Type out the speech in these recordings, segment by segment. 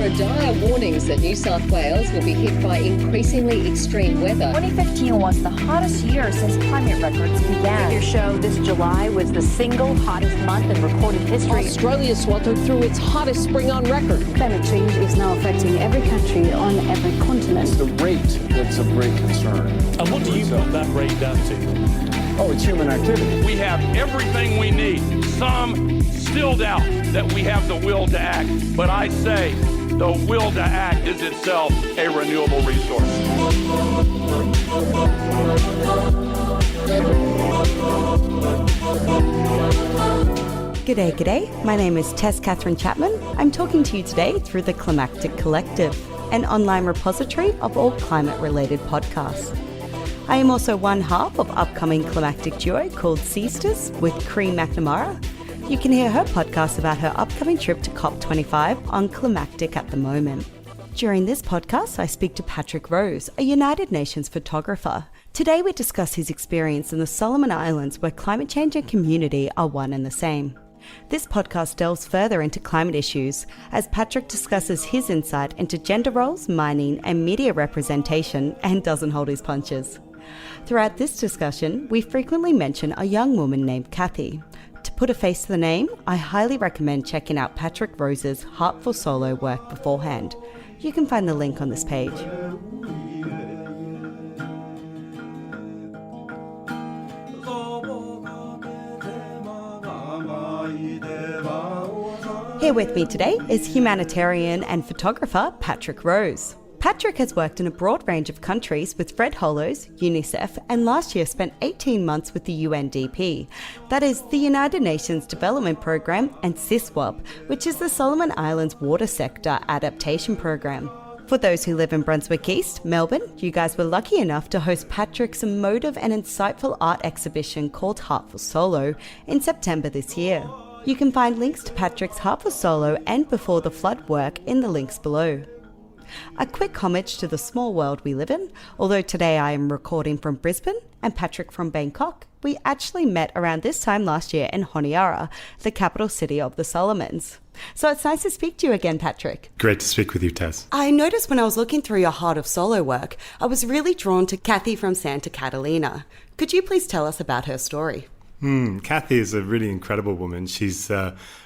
There are dire warnings that New South Wales will be hit by increasingly extreme weather. 2015 was the hottest year since climate records began. Your show this July was the single hottest month in recorded history. Australia sweltered through its hottest spring on record. Climate change is now affecting every country on every continent. It's the rate that's of great concern. And what do you put that rate down to? Oh, it's human activity. We have everything we need. Some still doubt that we have the will to act, but I say the will to act is itself a renewable resource. G'day. My name is Tess Chapman. I'm talking to you today through the Climactic Collective, an online repository of all climate-related podcasts. I am also one half of upcoming climactic duo called Sisters with Cree McNamara. You can hear her podcast about her upcoming trip to COP25 on Climactic at the moment. During this podcast, I speak to Patrick Rose, a United Nations photographer. Today we discuss his experience in the Solomon Islands where climate change and community are one and the same. This podcast delves further into climate issues as Patrick discusses his insight into gender roles, mining and media representation and doesn't hold his punches. Throughout this discussion, we frequently mention a young woman named Kathy. To put a face to the name, I highly recommend checking out Patrick Rose's Heartful Solo work beforehand. You can find the link on this page. Here with me today is humanitarian and photographer Patrick Rose. Patrick has worked in a broad range of countries with Fred Hollows, UNICEF, and last year spent 18 months with the UNDP, that is the United Nations Development Programme, and SISWAP, which is the Solomon Islands Water Sector Adaptation Programme. For those who live in Brunswick East, Melbourne, you guys were lucky enough to host Patrick's emotive and insightful art exhibition called Heartful Solo in September this year. You can find links to Patrick's Heartful Solo and Before the Flood work in the links below. A quick homage to the small world we live in. Although today I am recording from Brisbane and Patrick from Bangkok, we actually met around this time last year in Honiara, the capital city of the Solomons. So it's nice to speak to you again, Patrick. Great to speak with you, Tess. I noticed when I was looking through your Heart of Solo work, I was really drawn to Kathy from Santa Catalina. Could you please tell us about her story? Kathy is a really incredible woman. She's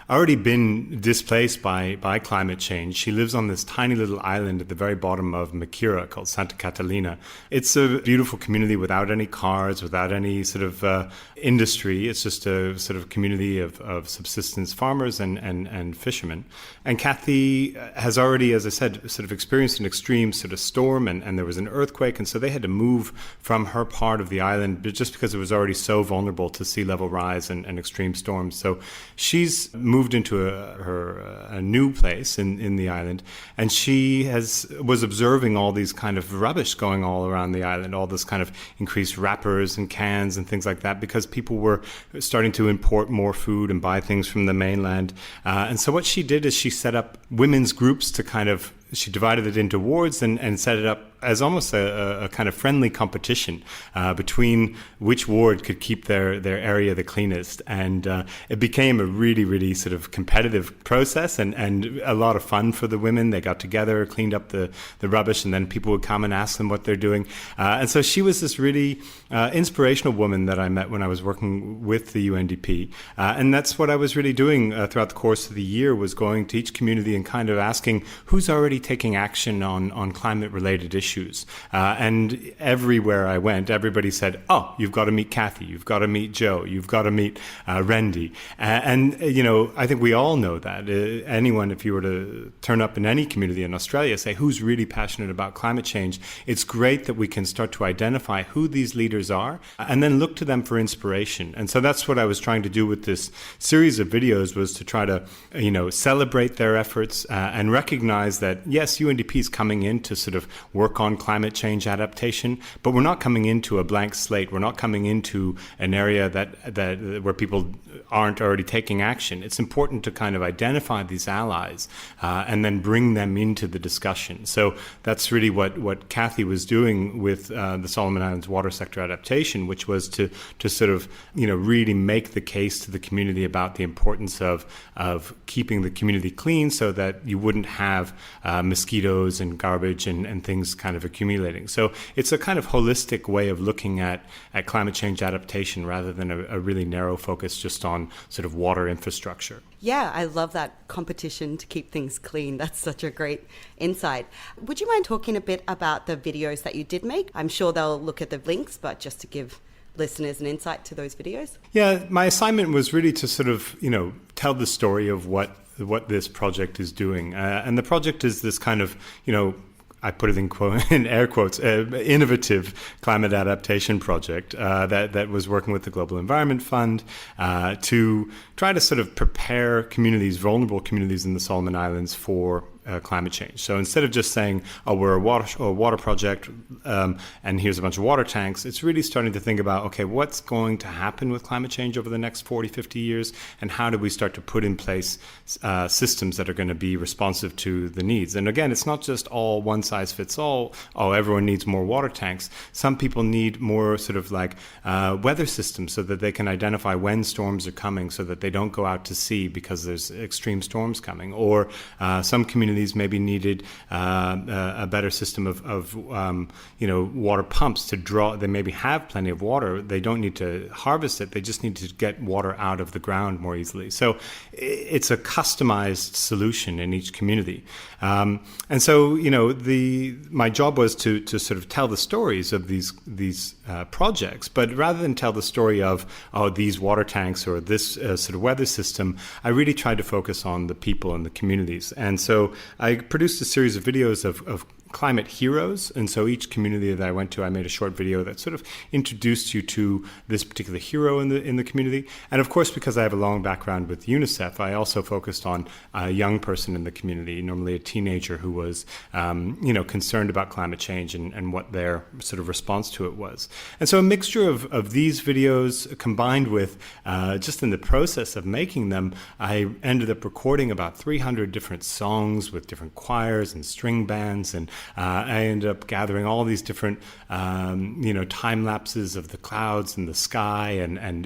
already been displaced by climate change. She lives on this tiny little island at the very bottom of Makira called Santa Catalina. It's a beautiful community without any cars, without any sort of industry. It's just a sort of community of subsistence farmers and fishermen. And Kathy has already, as I said, sort of experienced an extreme sort of storm and there was an earthquake. And so they had to move from her part of the island just because it was already so vulnerable to sea level rise and extreme storms. So she's moved into a new place in the island, and she was observing all these kind of rubbish going all around the island, all this kind of increased wrappers and cans and things like that, because people were starting to import more food and buy things from the mainland. And so what she did is she set up women's groups she divided it into wards and set it up as almost a kind of friendly competition between which ward could keep their area the cleanest. And it became a really, really sort of competitive process and a lot of fun for the women. They got together, cleaned up the rubbish, and then people would come and ask them what they're doing. And so she was this really inspirational woman that I met when I was working with the UNDP. And that's what I was really doing throughout the course of the year, was going to each community and kind of asking who's already taking action on climate-related issues. And everywhere I went, everybody said, oh, you've got to meet Kathy, you've got to meet Joe, you've got to meet Rendy. And, I think we all know that. Anyone, if you were to turn up in any community in Australia, say, who's really passionate about climate change, it's great that we can start to identify who these leaders are and then look to them for inspiration. And so that's what I was trying to do with this series of videos, was to try to, celebrate their efforts and recognize that yes, UNDP is coming in to sort of work on climate change adaptation, but we're not coming into a blank slate. We're not coming into an area that where people aren't already taking action. It's important to kind of identify these allies and then bring them into the discussion. So that's really what Kathy was doing with the Solomon Islands water sector adaptation, which was to sort of, really make the case to the community about the importance of keeping the community clean so that you wouldn't have mosquitoes and garbage and things kind of accumulating. So it's a kind of holistic way of looking at climate change adaptation rather than a really narrow focus just on sort of water infrastructure. Yeah, I love that competition to keep things clean. That's such a great insight. Would you mind talking a bit about the videos that you did make? I'm sure they'll look at the links, but just to give listeners an insight to those videos. Yeah, my assignment was really to sort of, tell the story of what this project is doing. And the project is this kind of, I put it in air quotes, innovative climate adaptation project that was working with the Global Environment Fund to try to sort of prepare vulnerable communities in the Solomon Islands for climate change. So instead of just saying, we're a water project and here's a bunch of water tanks, it's really starting to think about, okay, what's going to happen with climate change over the next 40, 50 years, and how do we start to put in place systems that are going to be responsive to the needs? And again, it's not just all one size fits all. Everyone needs more water tanks. Some people need more sort of like weather systems so that they can identify when storms are coming so that they don't go out to sea because there's extreme storms coming. Or some communities maybe needed a better system of water pumps to draw. They maybe have plenty of water. They don't need to harvest it. They just need to get water out of the ground more easily. So it's a customized solution in each community. And so, my job was to sort of tell the stories of these projects, but rather than tell the story of, these water tanks or this sort of weather system, I really tried to focus on the people and the communities. And so I produced a series of videos of climate heroes. And so each community that I went to, I made a short video that sort of introduced you to this particular hero in the community. And of course, because I have a long background with UNICEF, I also focused on a young person in the community, normally a teenager who was, concerned about climate change and what their sort of response to it was. And so a mixture of these videos combined with just in the process of making them, I ended up recording about 300 different songs with different choirs and string bands, and I ended up gathering all these different, time lapses of the clouds and the sky, and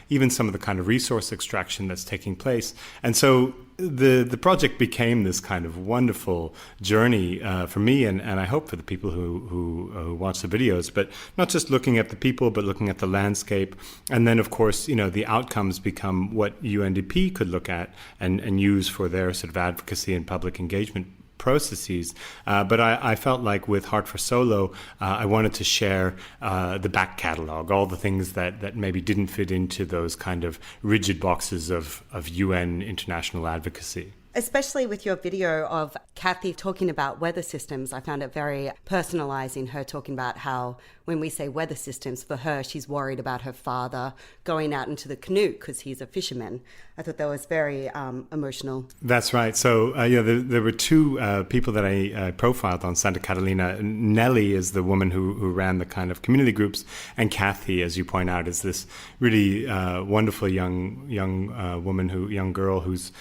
even some of the kind of resource extraction that's taking place. And so the project became this kind of wonderful journey for me, and I hope for the people who watch the videos. But not just looking at the people, but looking at the landscape. And then, of course, the outcomes become what UNDP could look at and use for their sort of advocacy and public engagement processes. But I felt like with Heart for Solo, I wanted to share the back catalog, all the things that maybe didn't fit into those kind of rigid boxes of UN international advocacy. Especially with your video of Kathy talking about weather systems, I found it very personalising, her talking about how when we say weather systems, for her, she's worried about her father going out into the canoe because he's a fisherman. I thought that was very emotional. That's right. So, there were two people that I profiled on Santa Catalina. Nellie is the woman who ran the kind of community groups, and Kathy, as you point out, is this really wonderful young young girl who's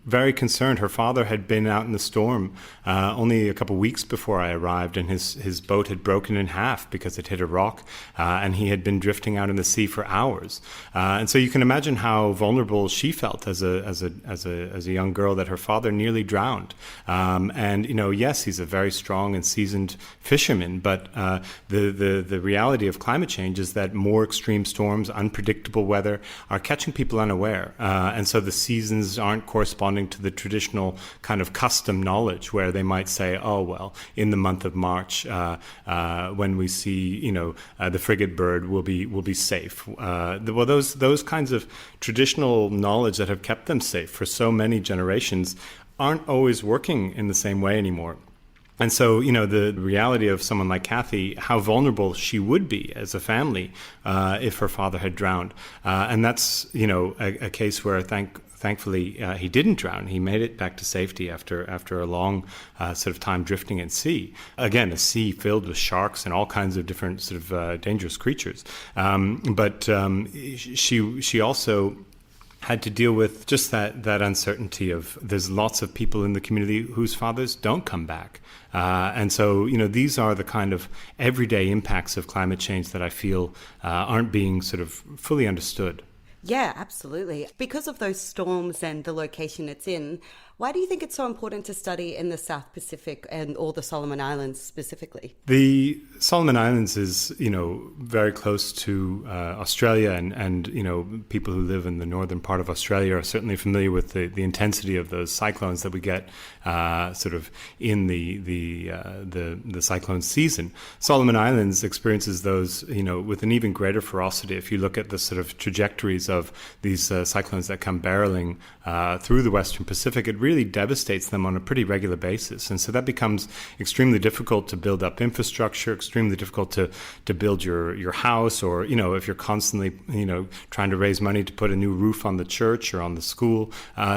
very concerned. Her father had been out in the storm only a couple of weeks before I arrived, and his boat had broken in half because it hit a rock, and he had been drifting out in the sea for hours. And so you can imagine how vulnerable she felt as a young girl, that her father nearly drowned. And yes, he's a very strong and seasoned fisherman, but the reality of climate change is that more extreme storms, unpredictable weather, are catching people unaware, and so the seasons aren't corresponding to the traditional kind of custom knowledge where they might say, in the month of March, when we see, the frigate bird will be safe. Those kinds of traditional knowledge that have kept them safe for so many generations aren't always working in the same way anymore. And so, the reality of someone like Kathy, how vulnerable she would be as a family if her father had drowned. And that's, a case where thankfully, he didn't drown. He made it back to safety after a long sort of time drifting at sea. Again, a sea filled with sharks and all kinds of different sort of dangerous creatures. But she also had to deal with just that uncertainty of there's lots of people in the community whose fathers don't come back. And so, these are the kind of everyday impacts of climate change that I feel aren't being sort of fully understood. Yeah, absolutely. Because of those storms and the location it's in, why do you think it's so important to study in the South Pacific and all the Solomon Islands specifically? The Solomon Islands is, very close to Australia, and people who live in the northern part of Australia are certainly familiar with the intensity of those cyclones that we get sort of in the cyclone season. Solomon Islands experiences those, with an even greater ferocity. If you look at the sort of trajectories of these cyclones that come barreling through the Western Pacific, it really devastates them on a pretty regular basis. And so that becomes extremely difficult to build up infrastructure, extremely difficult to build your house, or, if you're constantly, trying to raise money to put a new roof on the church or on the school.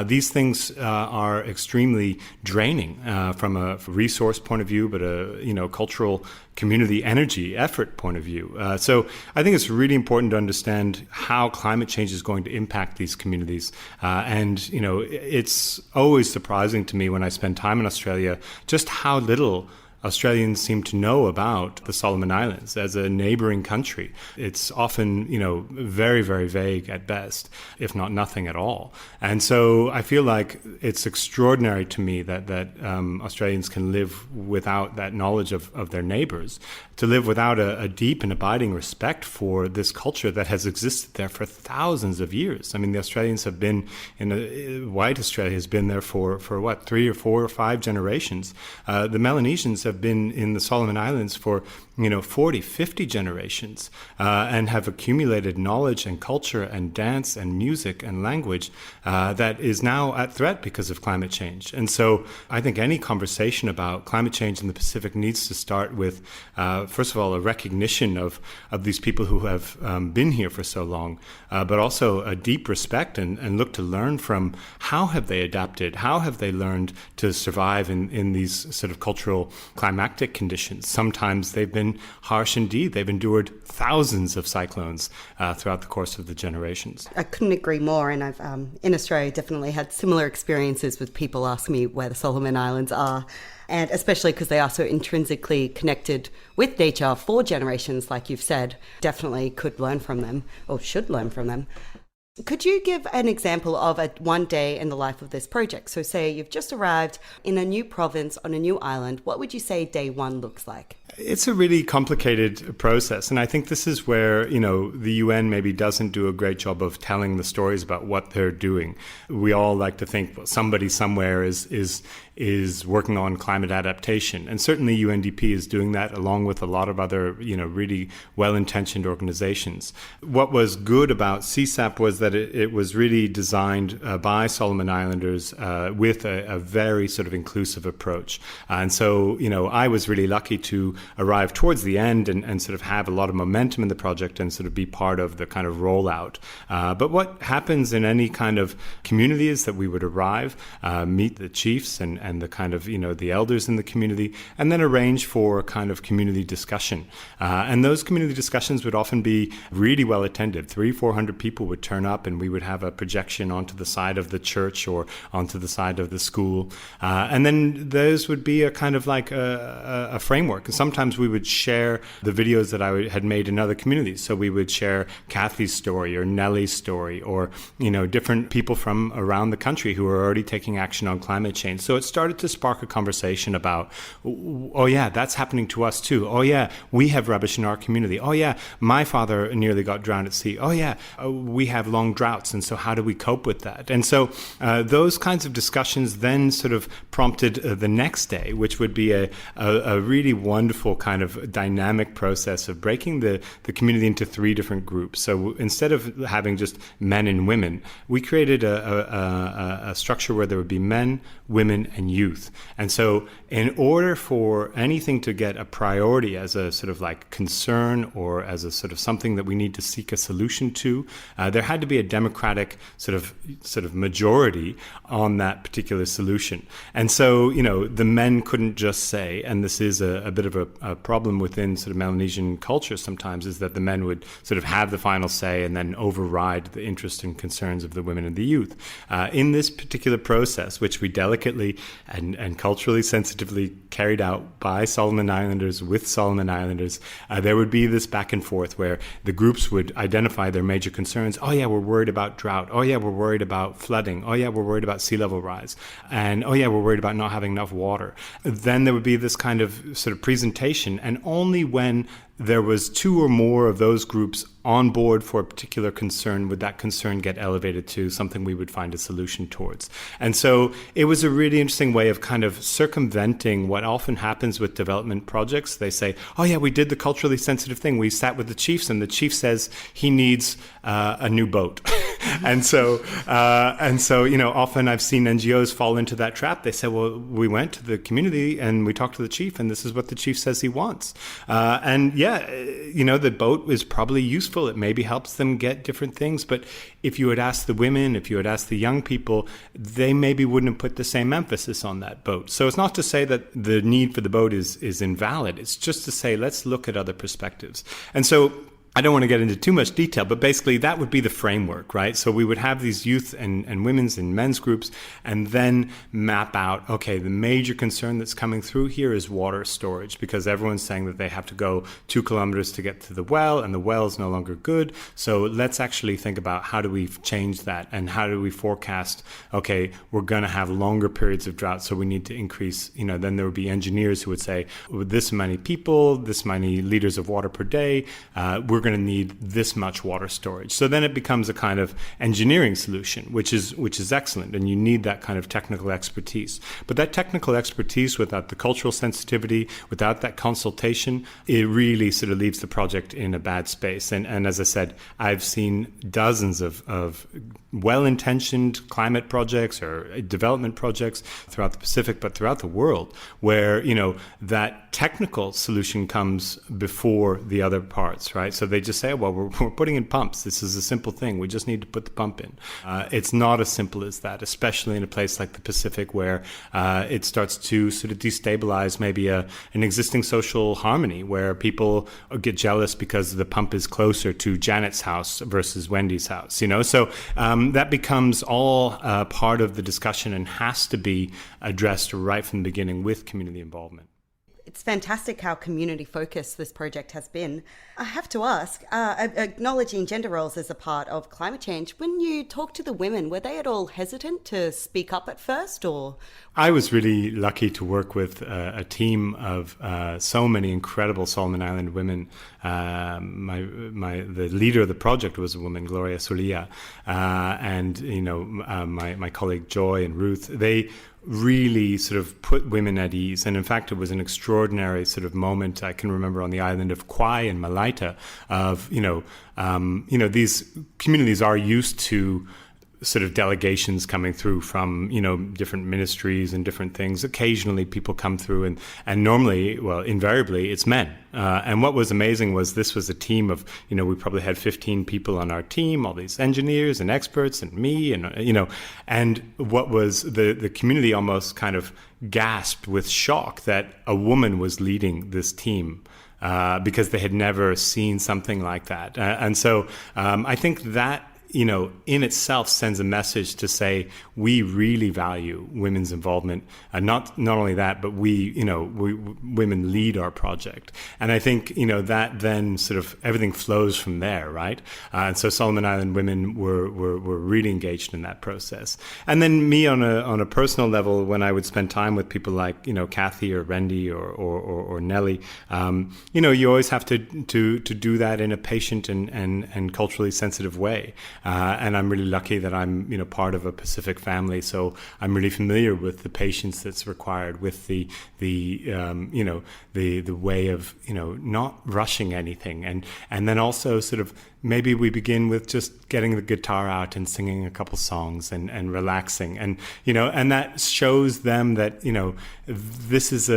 These things are extremely draining from a resource point of view, but a, cultural community energy effort point of view. So I think it's really important to understand how climate change is going to impact these communities. And it's always surprising to me when I spend time in Australia just how little Australians seem to know about the Solomon Islands as a neighboring country. It's often, very, very vague at best, if not nothing at all. And so I feel like it's extraordinary to me that Australians can live without that knowledge of their neighbours, to live without a deep and abiding respect for this culture that has existed there for thousands of years. I mean, the Australians have been white Australia has been there for what, 3 or 4 or 5 generations. The Melanesians have been in the Solomon Islands for 40, 50 generations, and have accumulated knowledge and culture and dance and music and language that is now at threat because of climate change. And so I think any conversation about climate change in the Pacific needs to start with, first of all, a recognition of these people who have been here for so long, but also a deep respect and look to learn from how have they adapted, how have they learned to survive in these sort of cultural climactic conditions. Sometimes they've been harsh indeed. They've endured thousands of cyclones throughout the course of the generations. I couldn't agree more. And I've, in Australia, definitely had similar experiences with people asking me where the Solomon Islands are. And especially because they are so intrinsically connected with nature for generations, like you've said, definitely could learn from them, or should learn from them. Could you give an example of one day in the life of this project? So say you've just arrived in a new province on a new island. What would you say day one looks like? It's a really complicated process. And I think this is where, the UN maybe doesn't do a great job of telling the stories about what they're doing. We all like to think somebody somewhere is working on climate adaptation. And certainly UNDP is doing that along with a lot of other, really well-intentioned organizations. What was good about CSAP was that it was really designed by Solomon Islanders with a very sort of inclusive approach. And so, I was really lucky to arrive towards the end and sort of have a lot of momentum in the project and sort of be part of the kind of rollout. But what happens in any kind of community is that we would arrive, meet the chiefs and the kind of, the elders in the community, and then arrange for a kind of community discussion. And those community discussions would often be really well attended. 300-400 people would turn up, and we would have a projection onto the side of the church or onto the side of the school. And then those would be a kind of like a framework. Sometimes we would share the videos that I had made in other communities. So we would share Kathy's story or Nellie's story or, different people from around the country who are already taking action on climate change. So it started to spark a conversation about, oh yeah, that's happening to us too. Oh yeah, we have rubbish in our community. Oh yeah, my father nearly got drowned at sea. Oh yeah, we have long droughts. And so how do we cope with that? And so those kinds of discussions then sort of prompted the next day, which would be a really wonderful beautiful kind of dynamic process of breaking the community into 3 different groups. So instead of having just men and women, we created a structure where there would be men, women, and youth. And so in order for anything to get a priority as a sort of like concern or as a sort of something that we need to seek a solution to, there had to be a democratic sort of majority on that particular solution. And so, the men couldn't just say, and this is a bit of a problem within sort of Melanesian culture sometimes, is that the men would sort of have the final say and then override the interests and concerns of the women and the youth. In this particular process, which we delicately and culturally sensitively carried out by Solomon Islanders with Solomon Islanders, there would be this back and forth where the groups would identify their major concerns. Oh yeah, we're worried about drought. Oh yeah, we're worried about flooding. Oh yeah, we're worried about sea level rise. And oh yeah, we're worried about not having enough water. Then there would be this kind of sort of presentation, and only when there was 2 or more of those groups on board for a particular concern would that concern get elevated to something we would find a solution towards. And so it was a really interesting way of kind of circumventing what often happens with development projects. They say, oh yeah, we did the culturally sensitive thing. We sat with the chiefs and the chief says he needs a new boat. And so, often I've seen NGOs fall into that trap. They say, well, we went to the community and we talked to the chief and this is what the chief says he wants. The boat is probably useful. It maybe helps them get different things. But if you had asked the women, if you had asked the young people, they maybe wouldn't have put the same emphasis on that boat. So it's not to say that the need for the boat is invalid. It's just to say, let's look at other perspectives. And so I don't want to get into too much detail, but basically that would be the framework, right? So we would have these youth and women's and men's groups and then map out, okay, the major concern that's coming through here is water storage, because everyone's saying that they have to go 2 kilometers to get to the well and the well is no longer good. So let's actually think about how do we change that and how do we forecast, okay, we're going to have longer periods of drought, so we need to increase, then there would be engineers who would say, with this many people, this many liters of water per day, we're going to need this much water storage. So then it becomes a kind of engineering solution, which is excellent, and you need that kind of technical expertise. But that technical expertise, without the cultural sensitivity, without that consultation, it really sort of leaves the project in a bad space. And as I said, I've seen dozens of well-intentioned climate projects or development projects throughout the Pacific, but throughout the world, where that technical solution comes before the other parts, right? So they just say, well, we're putting in pumps. This is a simple thing. We just need to put the pump in. It's not as simple as that, especially in a place like the Pacific, where it starts to sort of destabilize maybe an existing social harmony, where people get jealous because the pump is closer to Janet's house versus Wendy's house. So that becomes all part of the discussion and has to be addressed right from the beginning with community involvement. It's fantastic how community-focused this project has been. I have to ask, acknowledging gender roles as a part of climate change, when you talk to the women, were they at all hesitant to speak up at first, or? I was really lucky to work with a team of so many incredible Solomon Island women. The leader of the project was a woman, Gloria Solia, and my colleague Joy and Ruth. They really sort of put women at ease. And in fact, it was an extraordinary sort of moment I can remember on the island of Kauai and Malaita of, these communities are used to sort of delegations coming through from, different ministries and different things. Occasionally people come through and normally, well, invariably it's men. And what was amazing was this was a team of, we probably had 15 people on our team, all these engineers and experts and me and, and what was the community almost kind of gasped with shock that a woman was leading this team. Because they had never seen something like that. And so I think that, in itself sends a message to say we really value women's involvement. Not only that, but we women lead our project. And I think, that then sort of everything flows from there, right? And so Solomon Island women were really engaged in that process. And then me on a personal level, when I would spend time with people like, Kathy or Randy or Nellie, you always have to do that in a patient and culturally sensitive way. And I'm really lucky that I'm, part of a Pacific family. So I'm really familiar with the patience that's required, with the way of, not rushing anything. And then also sort of maybe we begin with just getting the guitar out and singing a couple songs and relaxing. And, and that shows them that, this is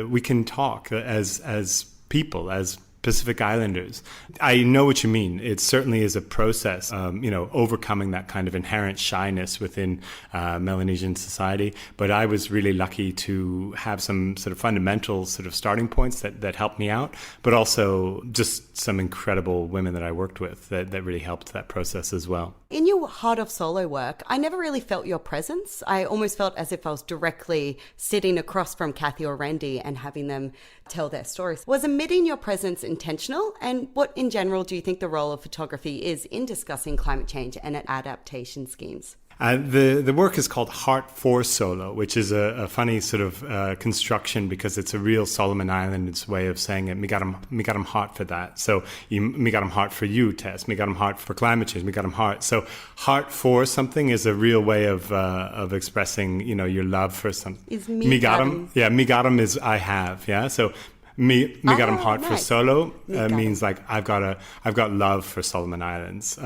we can talk as people, as Pacific Islanders. I know what you mean. It certainly is a process, overcoming that kind of inherent shyness within Melanesian society. But I was really lucky to have some sort of fundamental sort of starting points that helped me out, but also just some incredible women that I worked with that really helped that process as well. In your Heart of Solo work, I never really felt your presence. I almost felt as if I was directly sitting across from Kathy or Randy and having them tell their stories. Was omitting your presence intentional? And what in general do you think the role of photography is in discussing climate change and adaptation schemes? The work is called Heart for Solo, which is a funny sort of construction because it's a real Solomon Islands way of saying it. Me got him heart for that. So me got him heart for you, Tess. Me got him heart for climate change. Me got him heart. So heart for something is a real way of expressing, your love for something. Is me got him? Yeah, me got him is I have. Yeah, so. Me got him heart for solo means like I've got love for Solomon Islands.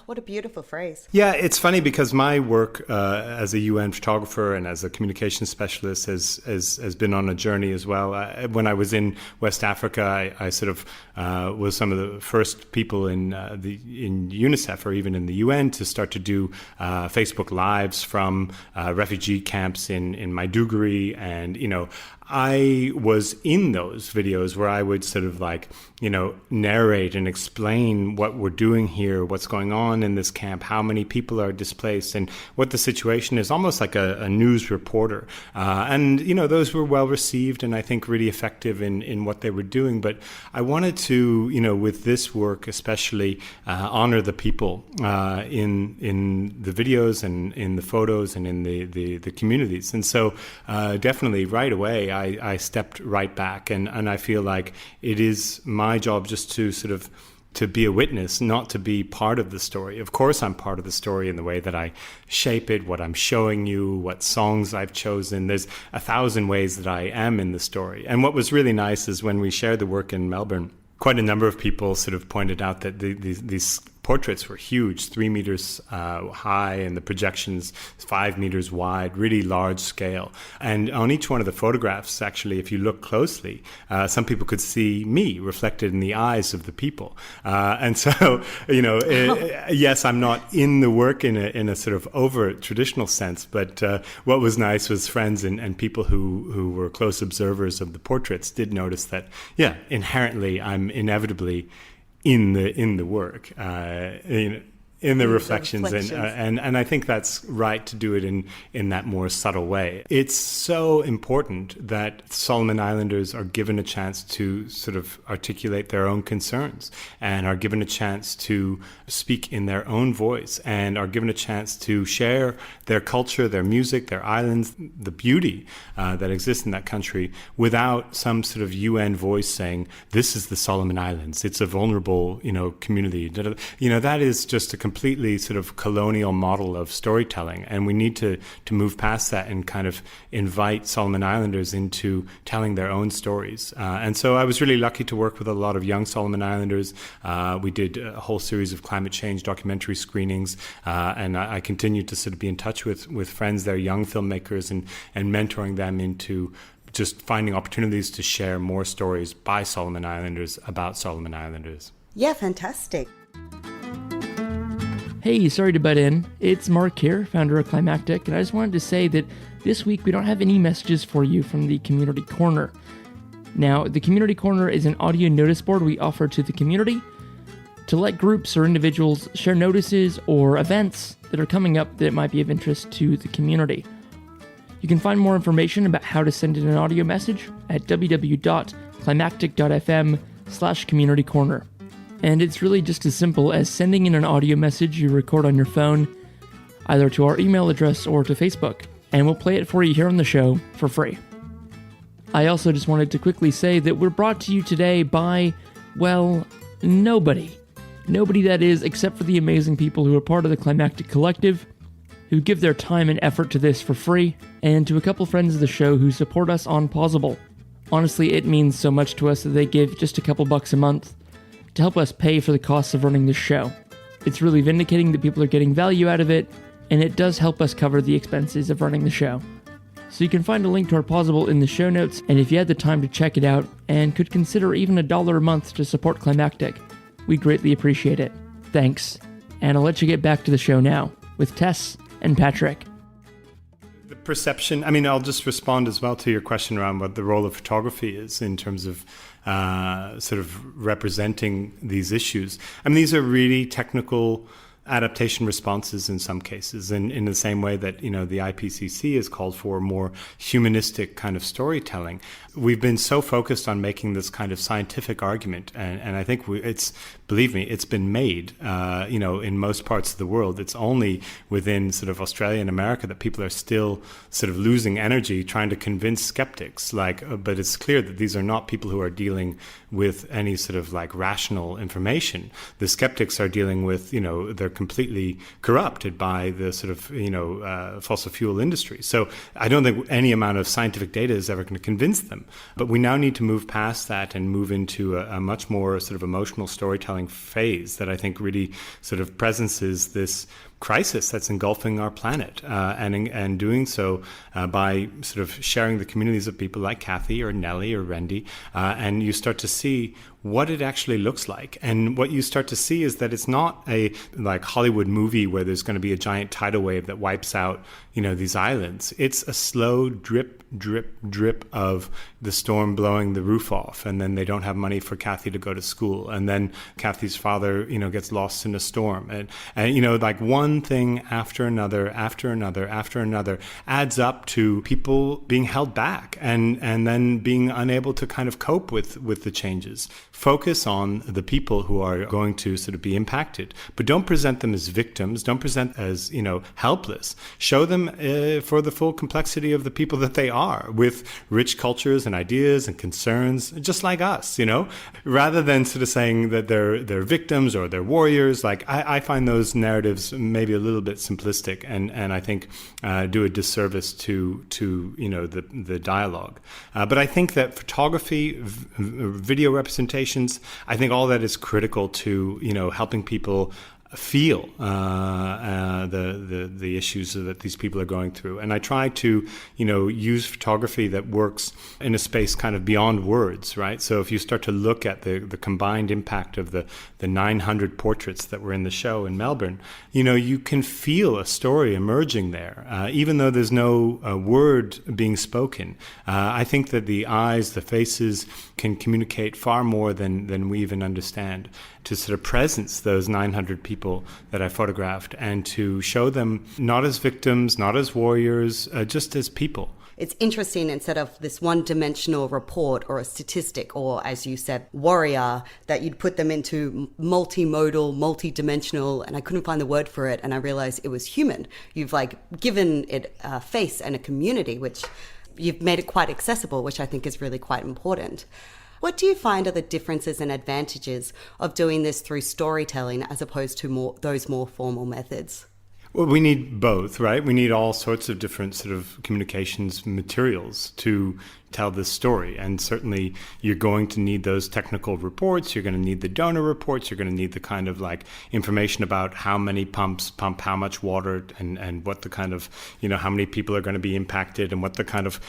What a beautiful phrase. Yeah, it's funny because my work as a UN photographer and as a communication specialist has been on a journey as well. When I was in West Africa, I sort of was some of the first people in UNICEF or even in the UN to start to do Facebook Lives from refugee camps in Maiduguri, and I was in those videos where I would sort of narrate and explain what we're doing here, what's going on in this camp, how many people are displaced, and what the situation is, almost like a news reporter. And those were well received and I think really effective in what they were doing. But I wanted to, with this work especially, honor the people in the videos and in the photos and in the communities. And so definitely right away, I stepped right back, and I feel like it is my job just to sort of to be a witness, not to be part of the story. Of course, I'm part of the story in the way that I shape it, what I'm showing you, what songs I've chosen. There's 1,000 ways that I am in the story. And what was really nice is when we shared the work in Melbourne, quite a number of people sort of pointed out that these portraits were huge, 3 meters high, and the projections 5 meters wide, really large scale. And on each one of the photographs, actually, if you look closely, some people could see me reflected in the eyes of the people. And so, yes, I'm not in the work in a sort of overt traditional sense, but what was nice was friends and people who were close observers of the portraits did notice that, yeah, inherently I'm inevitably in the work, in the reflections. And I think that's right to do it in that more subtle way. It's so important that Solomon Islanders are given a chance to sort of articulate their own concerns and are given a chance to speak in their own voice and are given a chance to share their culture, their music, their islands, the beauty that exists in that country without some sort of UN voice saying, this is the Solomon Islands, it's a vulnerable, community. That is just a completely sort of colonial model of storytelling, and we need to move past that and kind of invite Solomon Islanders into telling their own stories. And so I was really lucky to work with a lot of young Solomon Islanders. We did a whole series of climate change documentary screenings, and I continue to sort of be in touch with friends, they're young filmmakers, and mentoring them into just finding opportunities to share more stories by Solomon Islanders about Solomon Islanders. Yeah, fantastic. Hey, sorry to butt in. It's Mark here, founder of Climactic, and I just wanted to say that this week we don't have any messages for you from the Community Corner. Now, the Community Corner is an audio notice board we offer to the community to let groups or individuals share notices or events that are coming up that might be of interest to the community. You can find more information about how to send in an audio message at www.climactic.fm/communitycorner. And it's really just as simple as sending in an audio message you record on your phone, either to our email address or to Facebook, and we'll play it for you here on the show for free. I also just wanted to quickly say that we're brought to you today by, well, nobody. Nobody, that is, except for the amazing people who are part of the Climactic Collective, who give their time and effort to this for free, and to a couple friends of the show who support us on Pausable. Honestly, it means so much to us that they give just a couple bucks a month to help us pay for the costs of running this show. It's really vindicating that people are getting value out of it, and it does help us cover the expenses of running the show. So you can find a link to our Pausable in the show notes, and if you had the time to check it out, and could consider even $1 a month to support Climactic, we greatly appreciate it. Thanks. And I'll let you get back to the show now, with Tess and Patrick. The perception, I'll just respond as well to your question around what the role of photography is in terms of sort of representing these issues. These are really technical adaptation responses in some cases, and in the same way that, the IPCC has called for more humanistic kind of storytelling. We've been so focused on making this kind of scientific argument, and I think believe me, it's been made, in most parts of the world. It's only within sort of Australia and America that people are still sort of losing energy trying to convince skeptics. But it's clear that these are not people who are dealing with any sort of rational information. The skeptics are dealing with, they're completely corrupted by the sort of, fossil fuel industry. So I don't think any amount of scientific data is ever going to convince them. But we now need to move past that and move into a much more sort of emotional storytelling phase that I think really sort of presences this crisis that's engulfing our planet, and doing so by sort of sharing the communities of people like Kathy or Nellie or Rendy, and you start to see what it actually looks like. And what you start to see is that it's not a Hollywood movie where there's going to be a giant tidal wave that wipes out, these islands. It's a slow drip, drip, drip of the storm blowing the roof off, and then they don't have money for Kathy to go to school, and then Kathy's father, gets lost in a storm, and one thing after another adds up to people being held back and then being unable to kind of cope with the changes. Focus on the people who are going to sort of be impacted, but don't present them as victims. Don't present as, helpless. Show them for the full complexity of the people that they are, with rich cultures and ideas and concerns, just like us, rather than sort of saying that they're victims or they're warriors. I find those narratives maybe a little bit simplistic, and I think do a disservice to the dialogue. But I think that photography, video representations, I think all that is critical to helping people feel the issues that these people are going through. And I try to, use photography that works in a space kind of beyond words, right? So if you start to look at the combined impact of the 900 portraits that were in the show in Melbourne, you can feel a story emerging there, even though there's no word being spoken. I think that the eyes, the faces can communicate far more than we even understand, to sort of presence those 900 people that I photographed and to show them not as victims, not as warriors, just as people. It's interesting, instead of this one-dimensional report or a statistic or, as you said, warrior, that you'd put them into multimodal, multidimensional, and I couldn't find the word for it, and I realized it was human. You've given it a face and a community, which you've made it quite accessible, which I think is really quite important. What do you find are the differences and advantages of doing this through storytelling as opposed to those more formal methods? Well, we need both, right? We need all sorts of different sort of communications materials to tell this story. And certainly you're going to need those technical reports. You're going to need the donor reports. You're going to need the kind of information about how many pumps pump how much water, and what the kind of, how many people are going to be impacted, and what the kind of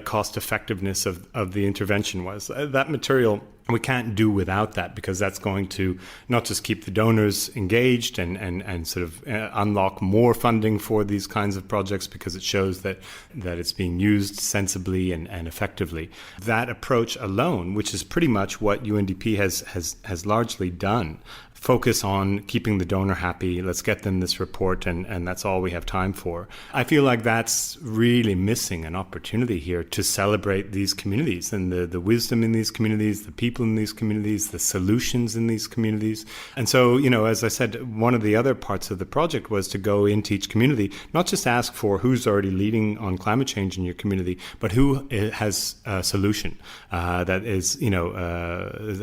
cost effectiveness of the intervention was. That material we can't do without that, because that's going to not just keep the donors engaged and sort of unlock more funding for these kinds of projects, because it shows that it's being used sensibly and effectively. That approach alone, which is pretty much what UNDP has largely done, focus on keeping the donor happy. Let's get them this report, and that's all we have time for. I feel like that's really missing an opportunity here to celebrate these communities and the wisdom in these communities, the people in these communities, the solutions in these communities. And so, as I said, one of the other parts of the project was to go into each community, not just ask for who's already leading on climate change in your community, but who has a solution that is,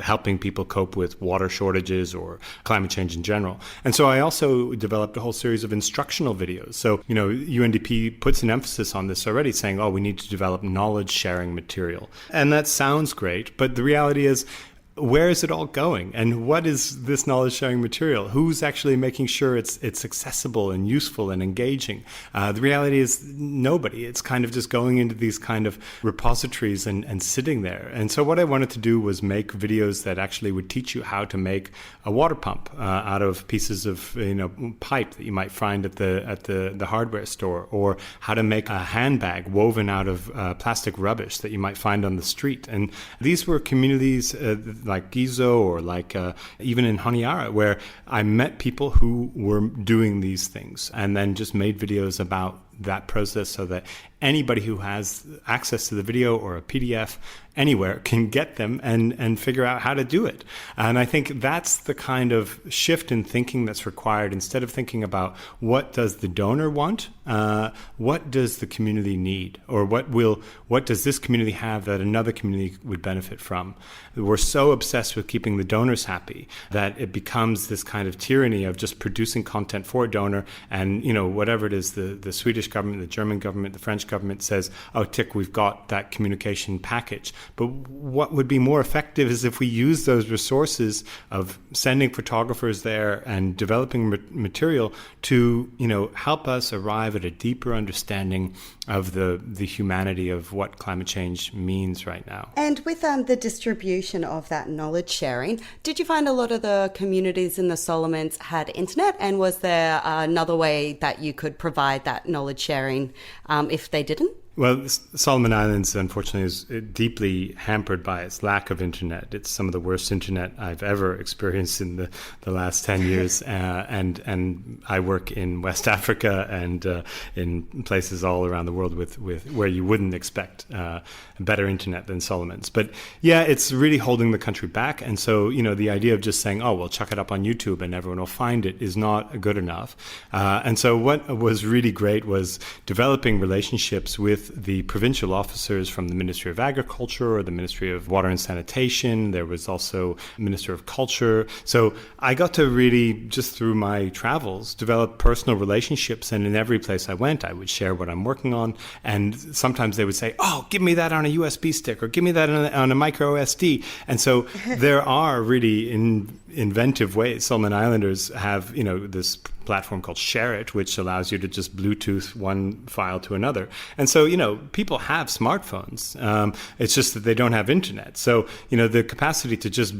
helping people cope with water shortages or climate change in general. And so I also developed a whole series of instructional videos. So, UNDP puts an emphasis on this already, saying, we need to develop knowledge sharing material. And that sounds great, but the reality is, where is it all going? And what is this knowledge sharing material? Who's actually making sure it's accessible and useful and engaging? The reality is nobody. It's kind of just going into these kind of repositories and sitting there. And so what I wanted to do was make videos that actually would teach you how to make a water pump out of pieces of pipe that you might find at the hardware store, or how to make a handbag woven out of plastic rubbish that you might find on the street. And these were communities like Gizo or like even in Honiara, where I met people who were doing these things and then just made videos about that process so that anybody who has access to the video or a PDF anywhere can get them and figure out how to do it. And I think that's the kind of shift in thinking that's required. Instead of thinking about what does the donor want, what does the community need, or what does this community have that another community would benefit from? We're so obsessed with keeping the donors happy that it becomes this kind of tyranny of just producing content for a donor, and whatever it is, the Swedish government, the German government, the French government says, tick, we've got that communication package. But what would be more effective is if we use those resources of sending photographers there and developing material to, help us arrive at a deeper understanding of the humanity of what climate change means right now. And with the distribution of that knowledge sharing, did you find a lot of the communities in the Solomons had internet? And was there another way that you could provide that knowledge sharing if they didn't? Well, Solomon Islands, unfortunately, is deeply hampered by its lack of internet. It's some of the worst internet I've ever experienced in the last 10 years. And I work in West Africa and in places all around the world with where you wouldn't expect better internet than Solomon's. But yeah, it's really holding the country back. And so, the idea of just saying, we'll chuck it up on YouTube and everyone will find it is not good enough. And so what was really great was developing relationships with the provincial officers from the Ministry of Agriculture or the Ministry of Water and Sanitation. There was also Minister of Culture. So I got to really, just through my travels, develop personal relationships. And in every place I went, I would share what I'm working on. And sometimes they would say, give me that on a USB stick, or give me that on a micro SD. And so there are really inventive ways. Solomon Islanders have, this platform called Share It, which allows you to just Bluetooth one file to another. And so, people have smartphones. It's just that they don't have internet. So, the capacity to just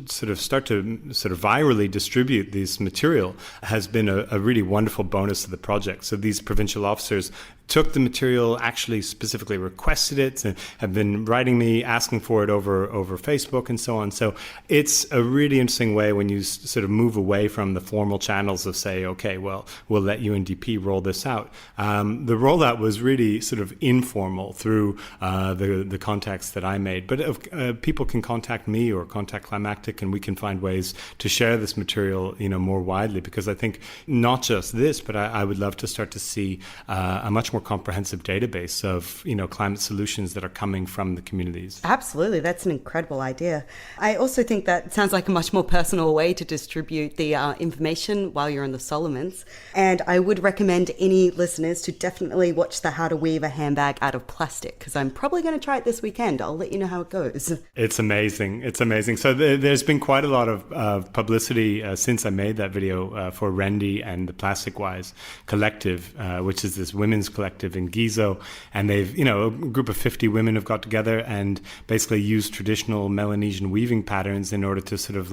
start to virally distribute this material has been a really wonderful bonus to the project. So these provincial officers took the material, actually specifically requested it, and have been writing me, asking for it over Facebook and so on. So it's a really interesting way when you sort of move away from the formal channels of say, okay, well, we'll let UNDP roll this out. The rollout was really sort of informal through the contacts that I made. But people can contact me or contact Climactic, and we can find ways to share this material, more widely, because I think not just this, but I would love to start to see a much more comprehensive database of climate solutions that are coming from the communities. Absolutely, that's an incredible idea. I also think that sounds like a much more personal way to distribute the information while you're in the Solomons. And I would recommend any listeners to definitely watch the How to Weave a Handbag Out of Plastic, because I'm probably going to try it this weekend. I'll let you know how it goes. It's amazing. It's amazing. So there's been quite a lot of publicity since I made that video for Rendy and the Plastic Wise Collective, which is this women's collective in Gizo. And they've, a group of 50 women have got together and basically used traditional Melanesian weaving patterns in order to sort of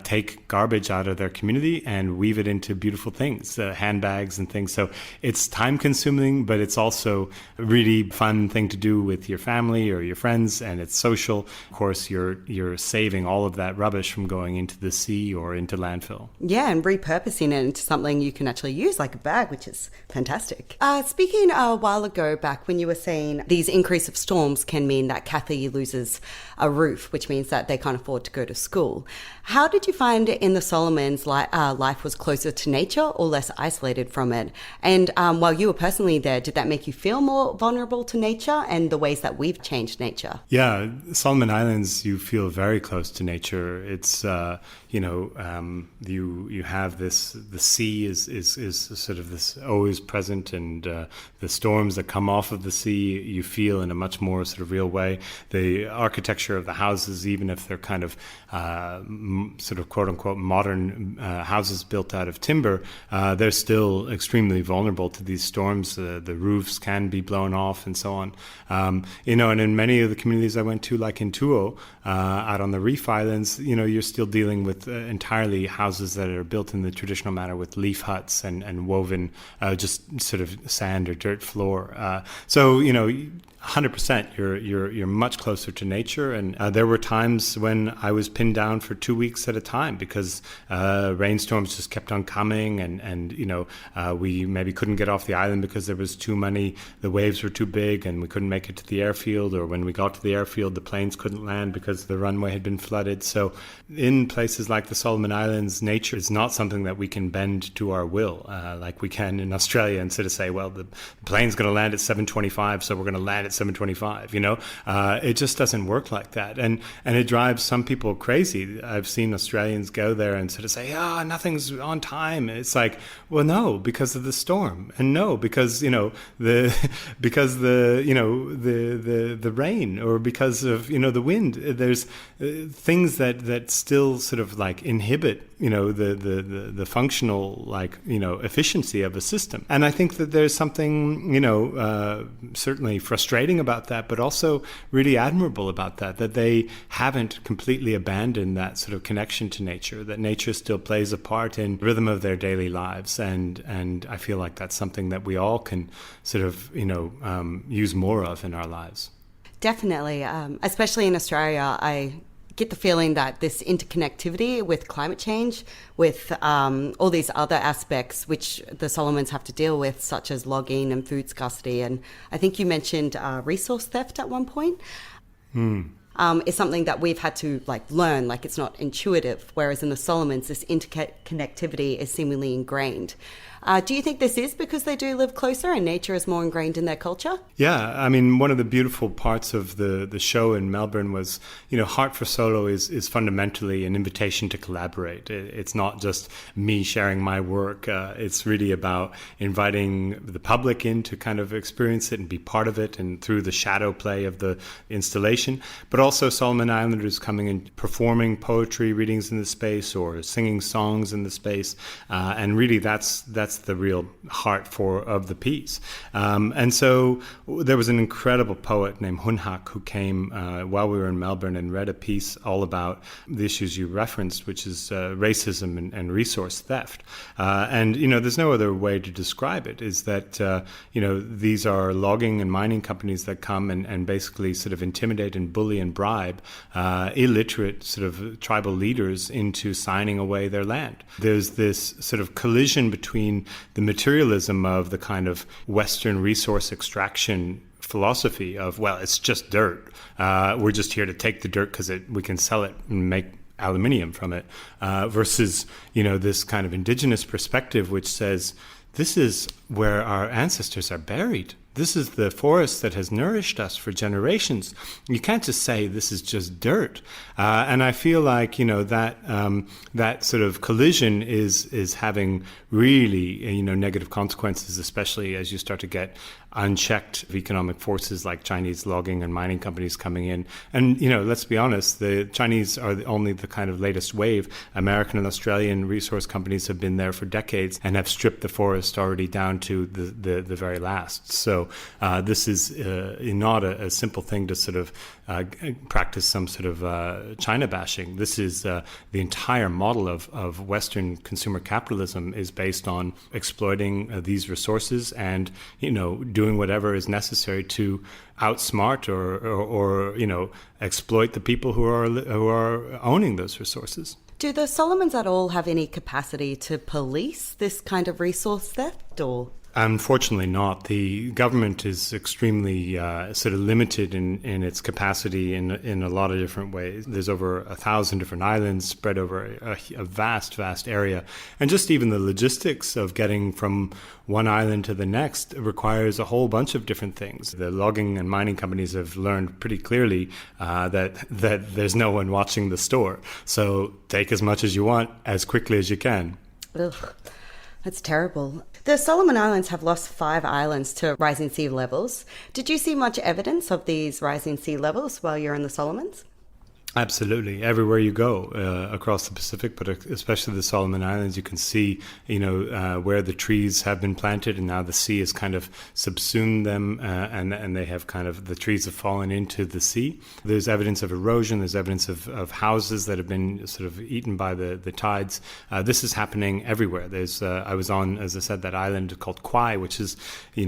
take garbage out of their community and weave it into beautiful things, handbags and things. So it's time consuming, but it's also a really fun thing to do with your family or your friends, and it's social. Of course, you're saving all of that rubbish from going into the sea or into landfill. Yeah, and repurposing it into something you can actually use, like a bag, which is fantastic. Speaking a while ago back when you were saying these increase of storms can mean that Kathy loses a roof, which means that they can't afford to go to school. How did you find in the Solomons life was closer to nature or less isolated from it? And while you were personally there, did that make you feel more vulnerable to nature and the ways that we've changed nature? Yeah, Solomon Islands, you feel very close to nature. It's, you have this, the sea is sort of this always present, and the storms that come off of the sea, you feel in a much more sort of real way. The architecture of the houses, even if they're kind of sort of quote unquote modern houses built out of timber, they're still extremely vulnerable to these storms. The roofs can be blown off and so on. And in many of the communities I went to, like in Tuo, out on the Reef Islands, you're still dealing with entirely houses that are built in the traditional manner with leaf huts and woven just sort of sand or dirt floor. 100%, you're much closer to nature, and there were times when I was pinned down for 2 weeks at a time because rainstorms just kept on coming, and we maybe couldn't get off the island because there was too many. The waves were too big, and we couldn't make it to the airfield. Or when we got to the airfield, the planes couldn't land because the runway had been flooded. So, in places like the Solomon Islands, nature is not something that we can bend to our will, like we can in Australia, and sort of say, well, the plane's going to land at 7:25, so we're going to land at 7:25. It just doesn't work like that, and it drives some people crazy. I've seen Australians go there and sort of say, nothing's on time. It's like, well, no, because of the storm, and no, because the rain, or because of the wind. There's things that still sort of like inhibit the functional efficiency of a system. And I think that there's something certainly frustrating about that, but also really admirable about that they haven't completely abandoned that sort of connection to nature, that nature still plays a part in the rhythm of their daily lives. And I feel like that's something that we all can sort of use more of in our lives. Definitely, especially in Australia, I get the feeling that this interconnectivity with climate change, with all these other aspects which the Solomons have to deal with, such as logging and food scarcity, and I think you mentioned resource theft at one point, is something that we've had to learn. It's not intuitive, whereas in the Solomons, this interconnectivity is seemingly ingrained. Do you think this is because they do live closer and nature is more ingrained in their culture? Yeah, I mean, one of the beautiful parts of the show in Melbourne was, Heart for Solo is fundamentally an invitation to collaborate. It's not just me sharing my work. It's really about inviting the public in to kind of experience it and be part of it, and through the shadow play of the installation. But also Solomon Islanders coming and performing poetry readings in the space or singing songs in the space. And really that's the real heart of the piece. And so there was an incredible poet named Hunhak who came while we were in Melbourne and read a piece all about the issues you referenced, which is racism and resource theft. And there's no other way to describe it, is that these are logging and mining companies that come and basically sort of intimidate and bully and bribe illiterate sort of tribal leaders into signing away their land. There's this sort of collision between the materialism of the kind of Western resource extraction philosophy of, well, it's just dirt. We're just here to take the dirt because we can sell it and make aluminium from it, versus, this kind of indigenous perspective which says, this is where our ancestors are buried. This is the forest that has nourished us for generations. You can't just say this is just dirt. And I feel like, that sort of collision is having really, negative consequences, especially as you start to get unchecked economic forces like Chinese logging and mining companies coming in. And, let's be honest, the Chinese are only the kind of latest wave. American and Australian resource companies have been there for decades and have stripped the forest already down to the very last. So this is not a simple thing to sort of practice some sort of China bashing. This is the entire model of Western consumer capitalism is based on exploiting these resources and, doing whatever is necessary to outsmart or exploit the people who are owning those resources. Do the Solomons at all have any capacity to police this kind of resource theft, or? Unfortunately not. The government is extremely sort of limited in its capacity in a lot of different ways. There's over 1,000 different islands spread over a vast area. And just even the logistics of getting from one island to the next requires a whole bunch of different things. The logging and mining companies have learned pretty clearly that there's no one watching the store. So take as much as you want as quickly as you can. Ugh, that's terrible. The Solomon Islands have lost 5 islands to rising sea levels. Did you see much evidence of these rising sea levels while you're in the Solomons? Absolutely. Everywhere you go across the Pacific, but especially the Solomon Islands, you can see, where the trees have been planted and now the sea has kind of subsumed them and they have the trees have fallen into the sea. There's evidence of erosion. There's evidence of houses that have been sort of eaten by the tides. This is happening everywhere. I was on, as I said, that island called Kauai, which is,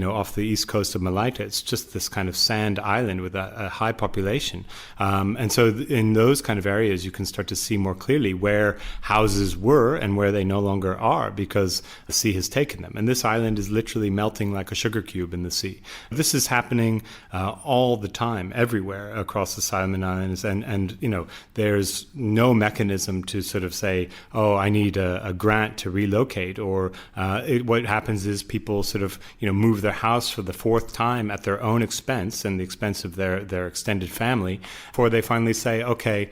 off the east coast of Malaita. It's just this kind of sand island with a high population. And so in those kind of areas, you can start to see more clearly where houses were and where they no longer are because the sea has taken them. And this island is literally melting like a sugar cube in the sea. This is happening all the time, everywhere across the Solomon Islands. And there's no mechanism to sort of say, oh, I need a grant to relocate. Or what happens is people sort of, move their house for the 4th time at their own expense and the expense of their extended family before they finally say, okay,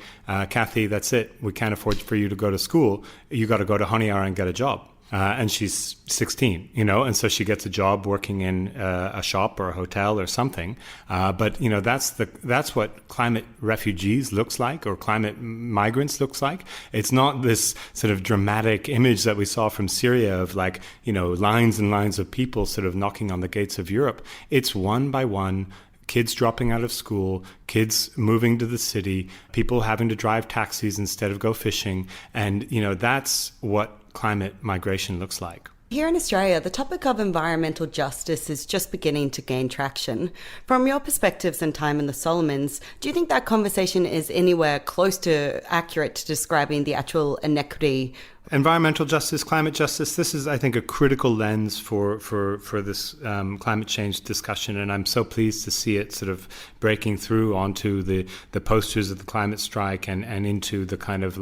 Kathy, that's it. We can't afford for you to go to school. You got to go to Honiara and get a job. And she's 16, and so she gets a job working in a shop or a hotel or something. But that's what climate refugees looks like, or climate migrants looks like. It's not this sort of dramatic image that we saw from Syria of lines and lines of people sort of knocking on the gates of Europe. It's one by one. Kids dropping out of school, kids moving to the city, people having to drive taxis instead of go fishing. And, that's what climate migration looks like. Here in Australia, the topic of environmental justice is just beginning to gain traction. From your perspectives and time in the Solomons, do you think that conversation is anywhere close to accurate to describing the actual inequity? Environmental justice, climate justice, this is, I think, a critical lens for this climate change discussion. And I'm so pleased to see it sort of breaking through onto the posters of the climate strike and into the kind of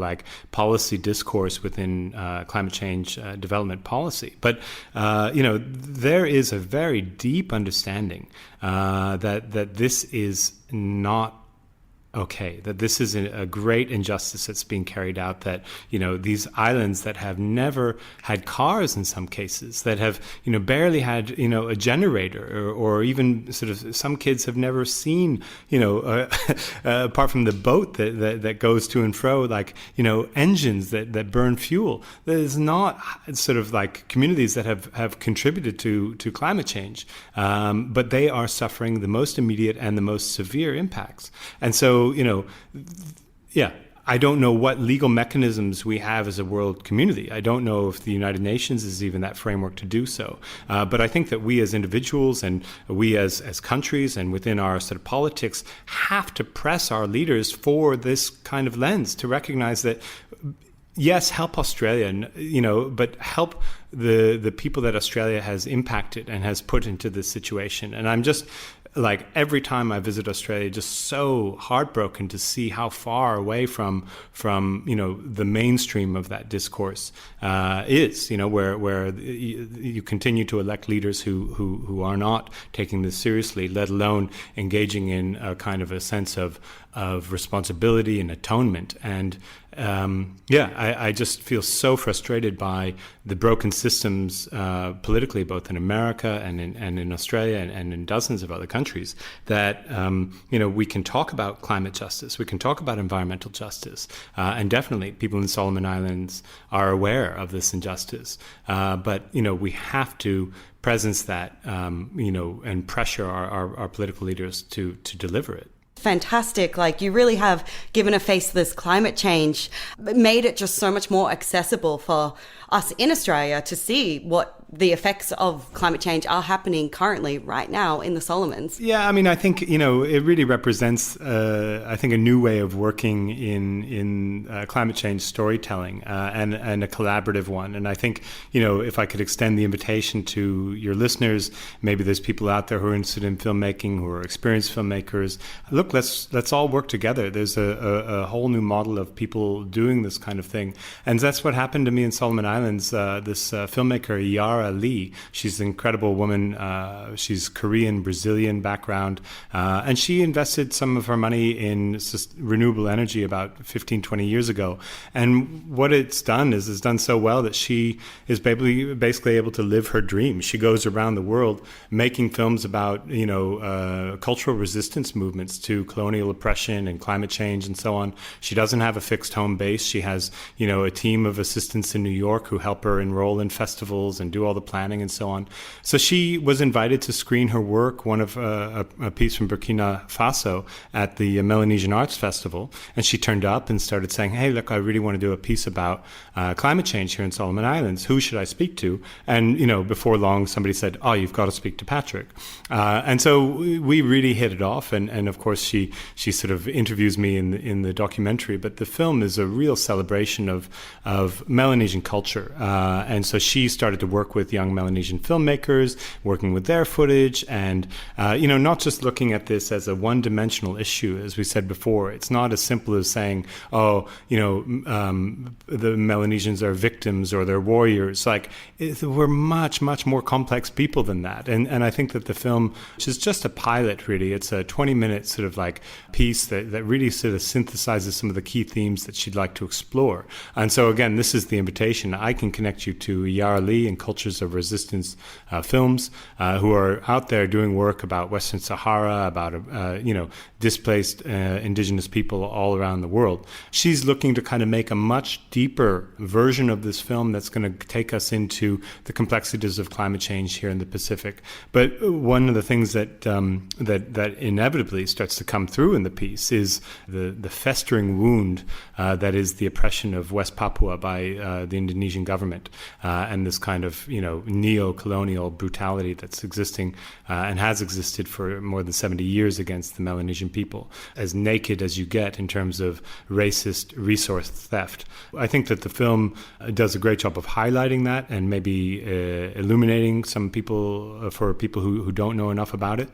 policy discourse within climate change development policy. But, there is a very deep understanding that this is not okay, that this is a great injustice that's being carried out, that, these islands that have never had cars in some cases, that have, barely had, a generator or even sort of some kids have never seen, apart from the boat that goes to and fro, engines that burn fuel. There's not sort of communities that have contributed to climate change, but they are suffering the most immediate and the most severe impacts. And so, I don't know what legal mechanisms we have as a world community. I don't know if the United Nations is even that framework to do so. But I think that we as individuals and we as countries and within our sort of politics have to press our leaders for this kind of lens to recognize that, yes, help Australia, but help the people that Australia has impacted and has put into this situation. And I'm just every time I visit Australia, just so heartbroken to see how far away from the mainstream of that discourse is. Where you continue to elect leaders who are not taking this seriously, let alone engaging in a kind of a sense of responsibility and atonement. And I just feel so frustrated by the broken systems politically, both in America and in Australia and in dozens of other countries, that we can talk about climate justice, we can talk about environmental justice, and definitely people in the Solomon Islands are aware of this injustice. But we have to presence that and pressure our political leaders to deliver it. Fantastic. You really have given a face to this climate change, made it just so much more accessible for us in Australia to see what the effects of climate change are happening currently right now in the Solomons. Yeah, I mean, I think, it really represents, I think, a new way of working in climate change storytelling and a collaborative one. And I think, if I could extend the invitation to your listeners, maybe there's people out there who are interested in filmmaking, who are experienced filmmakers. Look, let's all work together. There's a whole new model of people doing this kind of thing. And that's what happened to me in Solomon Islands. This filmmaker, Yara Lee, she's an incredible woman. She's Korean, Brazilian background. And she invested some of her money in renewable energy about 15, 20 years ago. And what it's done is it's done so well that she is basically able to live her dream. She goes around the world making films about, cultural resistance movements to colonial oppression and climate change and so on. She doesn't have a fixed home base. She has, a team of assistants in New York who help her enroll in festivals and do all the planning and so on. So she was invited to screen her work, one of a piece from Burkina Faso at the Melanesian Arts Festival. And she turned up and started saying, hey, look, I really want to do a piece about climate change here in Solomon Islands. Who should I speak to? And, before long, somebody said, oh, you've got to speak to Patrick. And so we really hit it off. And of course, she sort of interviews me in the documentary. But the film is a real celebration of Melanesian culture. And so she started to work with young Melanesian filmmakers, working with their footage, and, not just looking at this as a one-dimensional issue, as we said before. It's not as simple as saying, the Melanesians are victims or they're warriors. We're much, much more complex people than that. And I think that the film, which is just a pilot, really, it's a 20-minute sort of piece that really sort of synthesizes some of the key themes that she'd like to explore. And so, again, this is the invitation. I can connect you to Yara Lee and Cultures of Resistance Films, who are out there doing work about Western Sahara, about, displaced indigenous people all around the world. She's looking to kind of make a much deeper version of this film that's going to take us into the complexities of climate change here in the Pacific. But one of the things that inevitably starts to come through in the piece is the festering wound that is the oppression of West Papua by the Indonesian government and this kind of neo-colonial brutality that's existing and has existed for more than 70 years against the Melanesian people, as naked as you get in terms of racist resource theft. I think that the film does a great job of highlighting that and maybe illuminating some people, for people who don't know enough about it,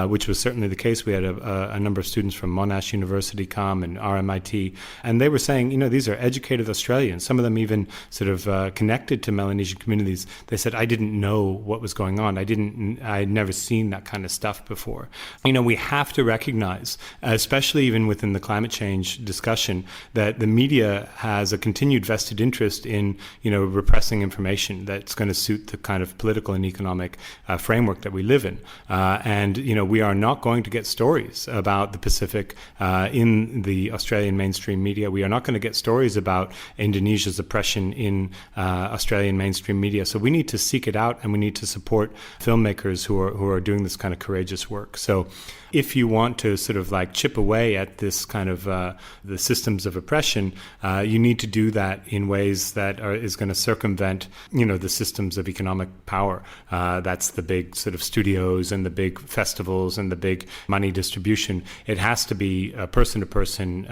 which was certainly the case. We had a number of students from Monash University come and RMIT, and they were saying, these are educated Australians, some of them even sort of connected to Melanesian communities. They said, I didn't know what was going on. I'd never seen that kind of stuff before. We have to recognize, especially even within the climate change discussion, that the media has a continued vested interest in, repressing information that's going to suit the kind of political and economic framework that we live in. And we are not going to get stories about the Pacific in the Australian mainstream media. We are not going to get stories about Indonesia's oppression in Australian mainstream media. So we need to seek it out, and we need to support filmmakers who are doing this kind of courageous work. So if you want to sort of chip away at this kind of the systems of oppression, you need to do that in ways that is going to circumvent, the systems of economic power. That's the big sort of studios and the big festivals and the big money distribution. It has to be person to person,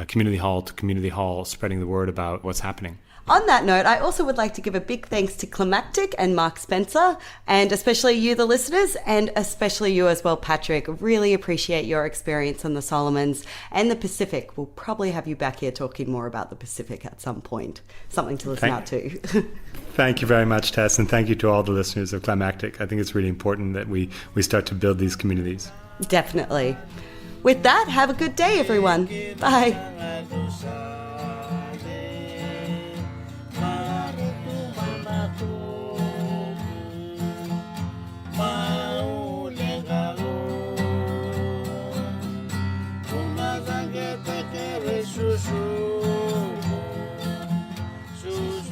community hall to community hall, spreading the word about what's happening. On that note, I also would like to give a big thanks to Climactic and Mark Spencer, and especially you, the listeners, and especially you as well, Patrick. Really appreciate your experience on the Solomons and the Pacific. We'll probably have you back here talking more about the Pacific at some point. Something to listen out to. Thank you very much, Tess, and thank you to all the listeners of Climactic. I think it's really important that we start to build these communities. Definitely. With that, have a good day, everyone. Bye.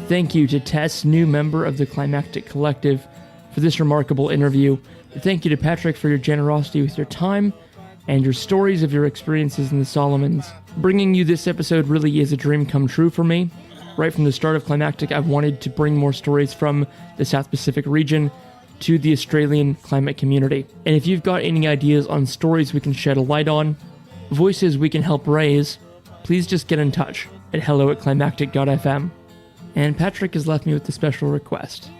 Thank you to Tess, new member of the Climactic Collective, for this remarkable interview. Thank you to Patrick for your generosity with your time and your stories of your experiences in the Solomons. Bringing you this episode really is a dream come true for me. Right from the start of Climactic, I've wanted to bring more stories from the South Pacific region to the Australian climate community. And if you've got any ideas on stories we can shed a light on, voices we can help raise, please just get in touch at hello@climactic.fm. And Patrick has left me with a special request.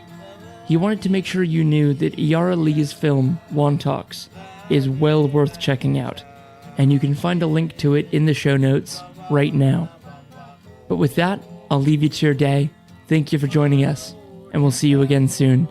He wanted to make sure you knew that Yara Lee's film, Wantox, is well worth checking out, and you can find a link to it in the show notes right now. But with that, I'll leave you to your day. Thank you for joining us, and we'll see you again soon.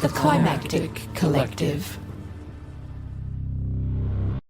The Climactic Collective.